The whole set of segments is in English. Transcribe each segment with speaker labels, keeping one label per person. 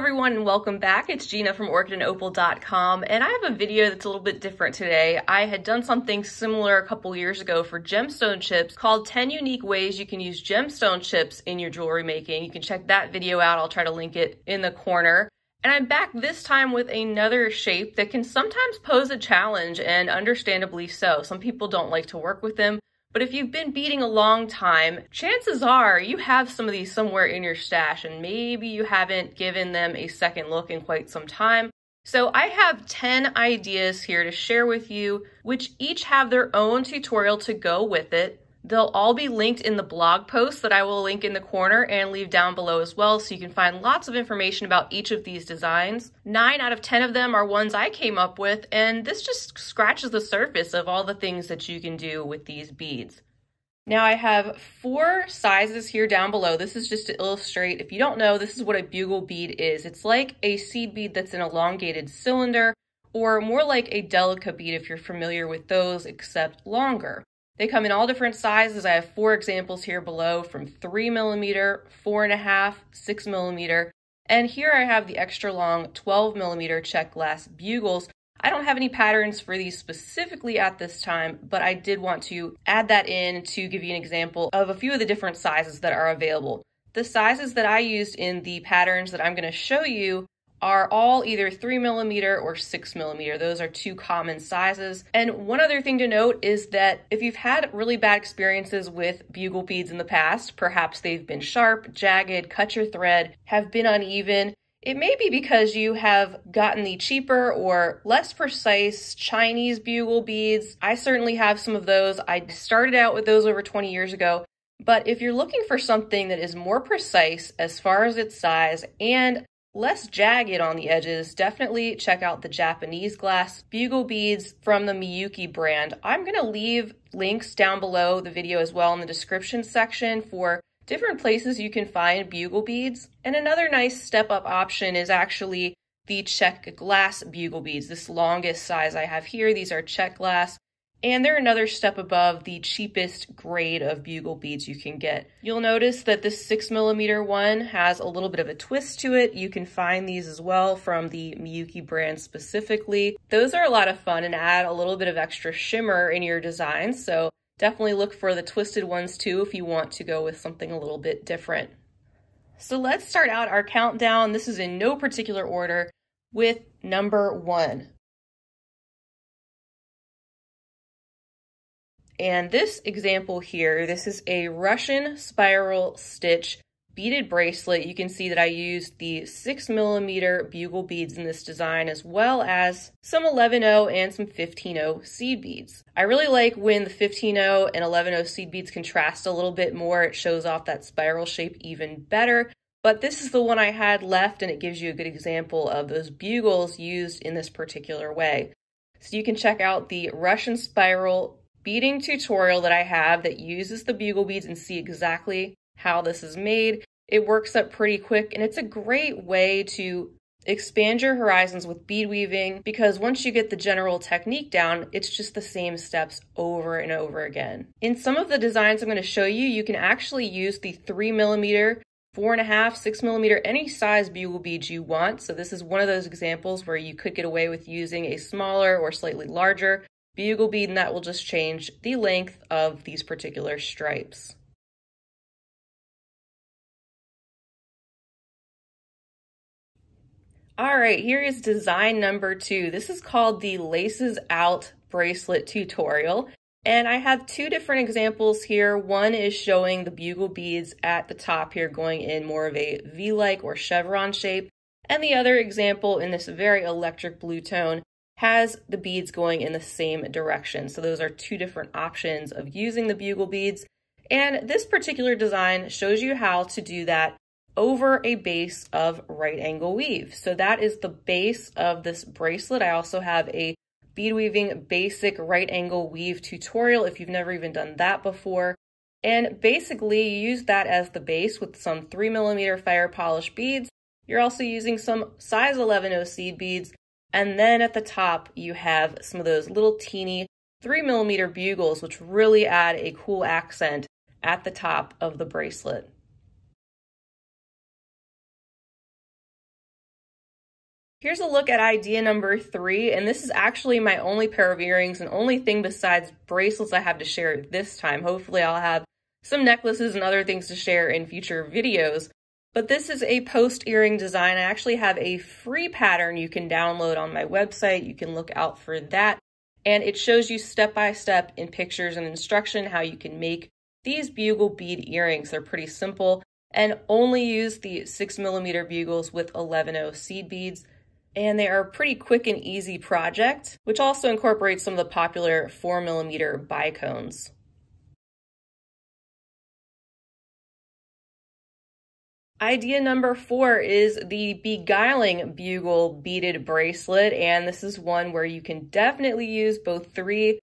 Speaker 1: everyone and welcome back. It's Gina from orchidandopal.com and I have a video that's a little bit different today. I had done something similar a couple years ago for gemstone chips called 10 unique ways you can use gemstone chips in your jewelry making. You can check that video out. I'll try to link it in the corner. And I'm back this time with another shape that can sometimes pose a challenge, and understandably so. Some people don't like to work with them. But if you've been beading a long time, chances are you have some of these somewhere in your stash and maybe you haven't given them a second look in quite some time. So I have 10 ideas here to share with you, which each have their own tutorial to go with it. They'll all be linked in the blog post that I will link in the corner and leave down below as well, so you can find lots of information about each of these designs. 9 out of 10 of them are ones I came up with, and this just scratches the surface of all the things that you can do with these beads. Now I have 4 sizes here down below. This is just to illustrate. If you don't know, this is what a bugle bead is. It's like a seed bead that's an elongated cylinder, or more like a delica bead if you're familiar with those, except longer. They come in all different sizes. I have 4 examples here below from 3mm, 4.5, 6mm, and here I have the extra long 12mm check glass bugles. I don't have any patterns for these specifically at this time, but I did want to add that in to give you an example of a few of the different sizes that are available. The sizes that I used in the patterns that I'm going to show you are all either 3mm or 6mm. Those are 2 common sizes. And one other thing to note is that if you've had really bad experiences with bugle beads in the past, perhaps they've been sharp, jagged, cut your thread, have been uneven, it may be because you have gotten the cheaper or less precise Chinese bugle beads. I certainly have some of those. I started out with those over 20 years ago. But if you're looking for something that is more precise as far as its size and less jagged on the edges, definitely check out the Japanese glass bugle beads from the Miyuki brand. I'm going to leave links down below the video as well in the description section for different places you can find bugle beads. And another nice step up option is actually the check glass bugle beads. This longest size I have here, these are check glass. And they're another step above the cheapest grade of bugle beads you can get. You'll notice that this 6mm one has a little bit of a twist to it. You can find these as well from the Miyuki brand specifically. Those are a lot of fun and add a little bit of extra shimmer in your design. So definitely look for the twisted ones too if you want to go with something a little bit different. So let's start out our countdown. This is in no particular order with number 1. And this example here, this is a Russian spiral stitch beaded bracelet. You can see that I used the 6mm bugle beads in this design, as well as some 11/0 and some 15/0 seed beads. I really like when the 15/0 and 11/0 seed beads contrast a little bit more. It shows off that spiral shape even better. But this is the one I had left, and it gives you a good example of those bugles used in this particular way. So you can check out the Russian spiral beading tutorial that I have that uses the bugle beads and see exactly how this is made. It works up pretty quick, and it's a great way to expand your horizons with bead weaving, because once you get the general technique down, it's just the same steps over and over again. In some of the designs I'm going to show you, you can actually use the 3mm, 4.5, 6mm, any size bugle beads you want. So this is one of those examples where you could get away with using a smaller or slightly larger bugle bead, and that will just change the length of these particular stripes. All right, here is design number 2. This is called the Laces Out bracelet tutorial. And I have 2 different examples here. One is showing the bugle beads at the top here going in more of a V-like or chevron shape. And the other example in this very electric blue tone has the beads going in the same direction. So those are 2 different options of using the bugle beads. And this particular design shows you how to do that over a base of right angle weave. So that is the base of this bracelet. I also have a bead weaving basic right angle weave tutorial if you've never even done that before. And basically you use that as the base with some 3mm fire polish beads. You're also using some size 11/0 seed beads. And then at the top, you have some of those little teeny 3mm bugles, which really add a cool accent at the top of the bracelet. Here's a look at idea number 3, and this is actually my only pair of earrings and only thing besides bracelets I have to share this time. Hopefully I'll have some necklaces and other things to share in future videos. But this is a post earring design. I actually have a free pattern you can download on my website. You can look out for that. And it shows you step by step in pictures and instruction how you can make these bugle bead earrings. They're pretty simple and only use the 6mm bugles with 11/0 seed beads. And they are a pretty quick and easy project, which also incorporates some of the popular 4mm bicones. Idea number 4 is the Beguiling Bugle beaded bracelet, and this is one where you can definitely use both 3,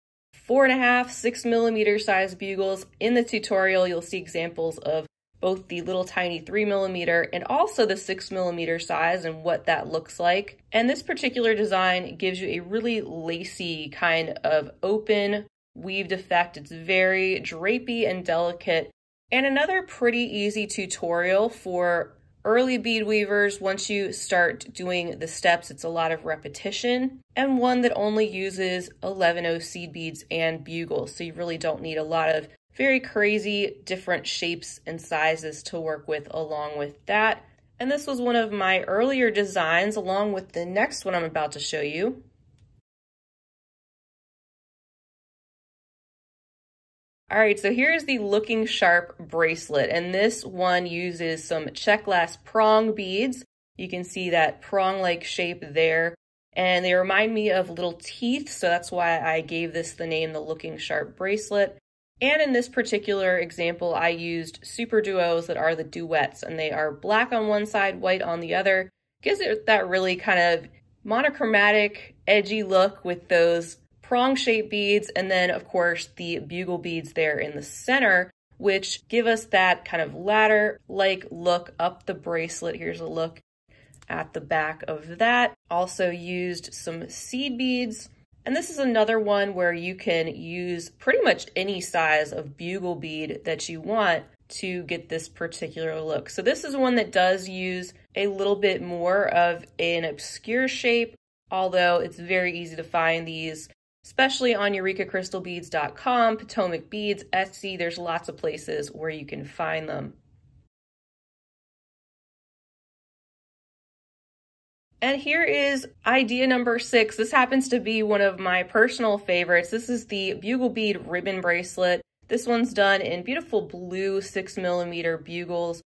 Speaker 1: 4.5, 6mm size bugles. In the tutorial, you'll see examples of both the little tiny 3mm and also the 6mm size and what that looks like. And this particular design gives you a really lacy kind of open weaved effect. It's very drapey and delicate. And another pretty easy tutorial for early bead weavers. Once you start doing the steps, it's a lot of repetition, and one that only uses 11/0 seed beads and bugles. So you really don't need a lot of very crazy different shapes and sizes to work with along with that. And this was one of my earlier designs along with the next one I'm about to show you. All right, so here's the Looking Sharp bracelet, and this one uses some check glass prong beads. You can see that prong-like shape there, and they remind me of little teeth, so that's why I gave this the name the Looking Sharp bracelet. And in this particular example, I used super duos that are the duets, and they are black on one side, white on the other. Gives it that really kind of monochromatic, edgy look with those prong-shaped beads, and then of course the bugle beads there in the center, which give us that kind of ladder-like look up the bracelet. Here's a look at the back of that. Also used some seed beads, and this is another one where you can use pretty much any size of bugle bead that you want to get this particular look. So this is one that does use a little bit more of an obscure shape, although it's very easy to find these, especially on EurekaCrystalBeads.com, Potomac Beads, Etsy. There's lots of places where you can find them. And here is idea number 6. This happens to be one of my personal favorites. This is the Bugle Bead Ribbon Bracelet. This one's done in beautiful blue 6mm bugles.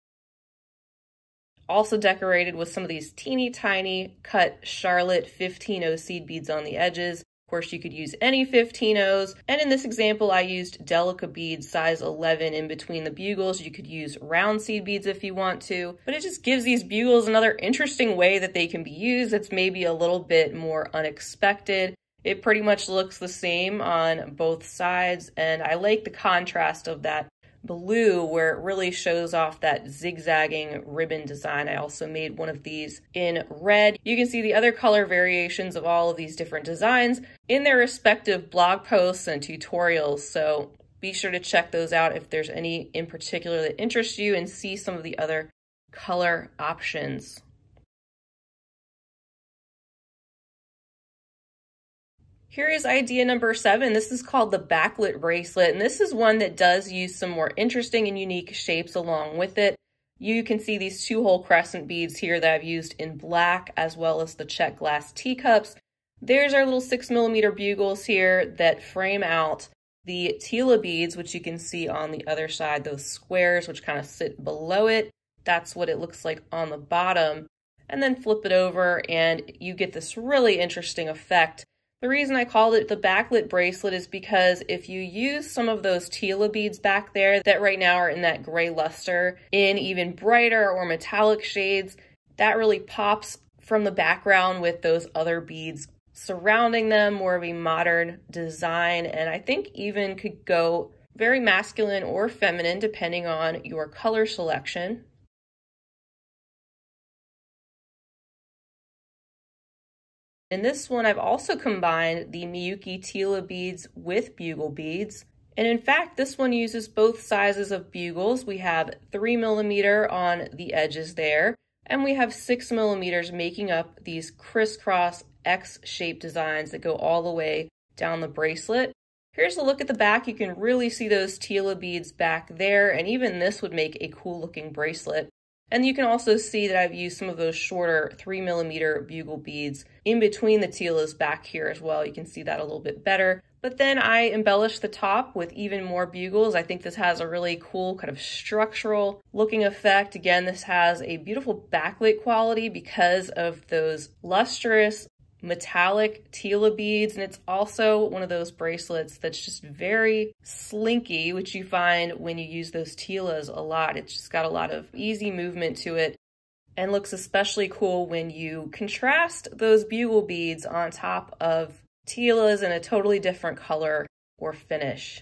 Speaker 1: Also decorated with some of these teeny tiny cut Charlotte 15/0 seed beads on the edges. Of course, you could use any 15/0s, and in this example, I used Delica beads size 11 in between the bugles. You could use round seed beads if you want to, but it just gives these bugles another interesting way that they can be used. It's maybe a little bit more unexpected. It pretty much looks the same on both sides, and I like the contrast of that blue where it really shows off that zigzagging ribbon design. I also made one of these in red. You can see the other color variations of all of these different designs in their respective blog posts and tutorials, so be sure to check those out if there's any in particular that interests you and see some of the other color options. Here is idea number 7. This is called the Backlit Bracelet, and this is one that does use some more interesting and unique shapes along with it. You can see these 2-hole crescent beads here that I've used in black, as well as the check glass teacups. There's our little 6mm bugles here that frame out the Tila beads, which you can see on the other side, those squares which kind of sit below it. That's what it looks like on the bottom. And then flip it over and you get this really interesting effect. The reason I called it the backlit bracelet is because if you use some of those Tila beads back there that right now are in that gray luster in even brighter or metallic shades, that really pops from the background with those other beads surrounding them, more of a modern design, and I think even could go very masculine or feminine depending on your color selection. In this one, I've also combined the Miyuki Tila beads with bugle beads. And in fact, this one uses both sizes of bugles. We have 3mm on the edges there, And we have 6 millimeters making up these crisscross X-shaped designs that go all the way down the bracelet. Here's a look at the back. You can really see those Tila beads back there, and even this would make a cool looking bracelet. And you can also see that I've used some of those shorter 3 millimeter bugle beads in between the Tilas back here as well. You can see that a little bit better. But then I embellished the top with even more bugles. I think this has a really cool kind of structural looking effect. Again, this has a beautiful backlit quality because of those lustrous metallic Tila beads, and it's also one of those bracelets that's just very slinky, which you find when you use those Tilas a lot. It's just got a lot of easy movement to it and looks especially cool when you contrast those bugle beads on top of Tilas in a totally different color or finish.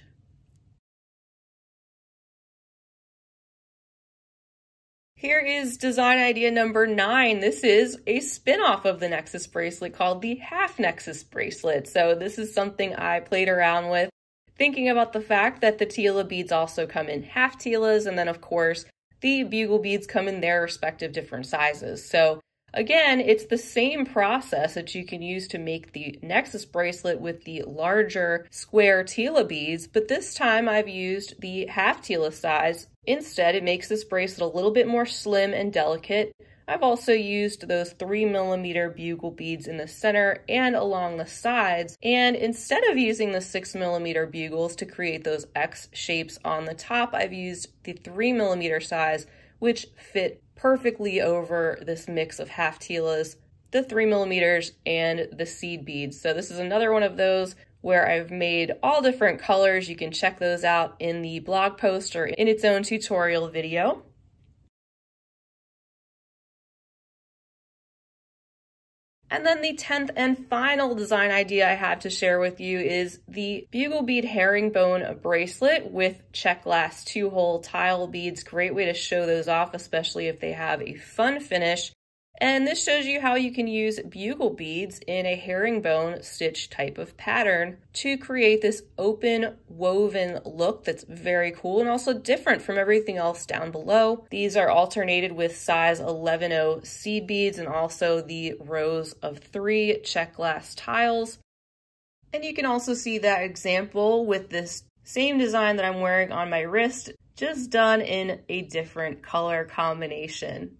Speaker 1: Here is design idea number 9. This is a spin-off of the Nexus bracelet called the Half Nexus bracelet. So this is something I played around with, thinking about the fact that the Tila beads also come in half Tilas, and then of course the bugle beads come in their respective different sizes. So again, it's the same process that you can use to make the Nexus bracelet with the larger square Tila beads, but this time I've used the half Tila size. Instead, it makes this bracelet a little bit more slim and delicate. I've also used those 3 millimeter bugle beads in the center and along the sides, and instead of using the 6 millimeter bugles to create those X shapes on the top, I've used the 3 millimeter size, which fit perfectly over this mix of half Tilas, the 3 millimeters, and the seed beads. So this is another one of those where I've made all different colors. You can check those out in the blog post or in its own tutorial video. And then the 10th and final design idea I have to share with you is the bugle bead herringbone bracelet with check glass 2-hole tile beads. Great way to show those off, especially if they have a fun finish. And this shows you how you can use bugle beads in a herringbone stitch type of pattern to create this open woven look that's very cool and also different from everything else down below. These are alternated with size 11-0 seed beads and also the rows of 3 check glass tiles. And you can also see that example with this same design that I'm wearing on my wrist, just done in a different color combination.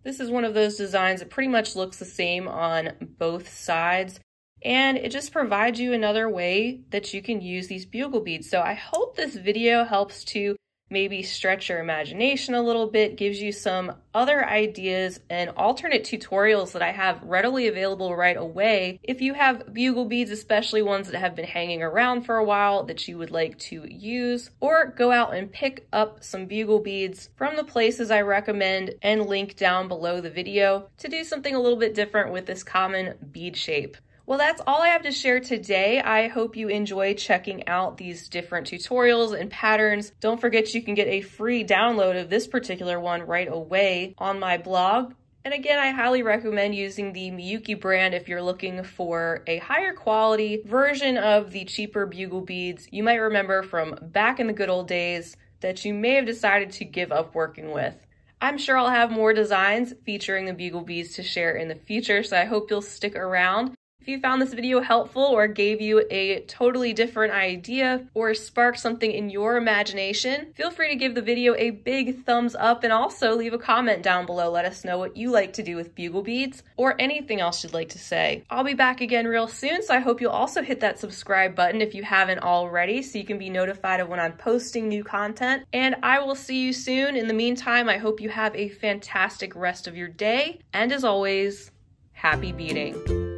Speaker 1: This is one of those designs that pretty much looks the same on both sides, and it just provides you another way that you can use these bugle beads. So I hope this video helps to maybe stretch your imagination a little bit, gives you some other ideas and alternate tutorials that I have readily available right away. If you have bugle beads, especially ones that have been hanging around for a while that you would like to use, or go out and pick up some bugle beads from the places I recommend and link down below the video to do something a little bit different with this common bead shape. Well, that's all I have to share today. I hope you enjoy checking out these different tutorials and patterns. Don't forget you can get a free download of this particular one right away on my blog. And again, I highly recommend using the Miyuki brand if you're looking for a higher quality version of the cheaper bugle beads you might remember from back in the good old days that you may have decided to give up working with. I'm sure I'll have more designs featuring the bugle beads to share in the future, so I hope you'll stick around. If you found this video helpful or gave you a totally different idea or sparked something in your imagination, feel free to give the video a big thumbs up and also leave a comment down below. Let us know what you like to do with bugle beads or anything else you'd like to say. I'll be back again real soon, so I hope you'll also hit that subscribe button if you haven't already so you can be notified of when I'm posting new content. And I will see you soon. In the meantime, I hope you have a fantastic rest of your day. And as always, happy beading.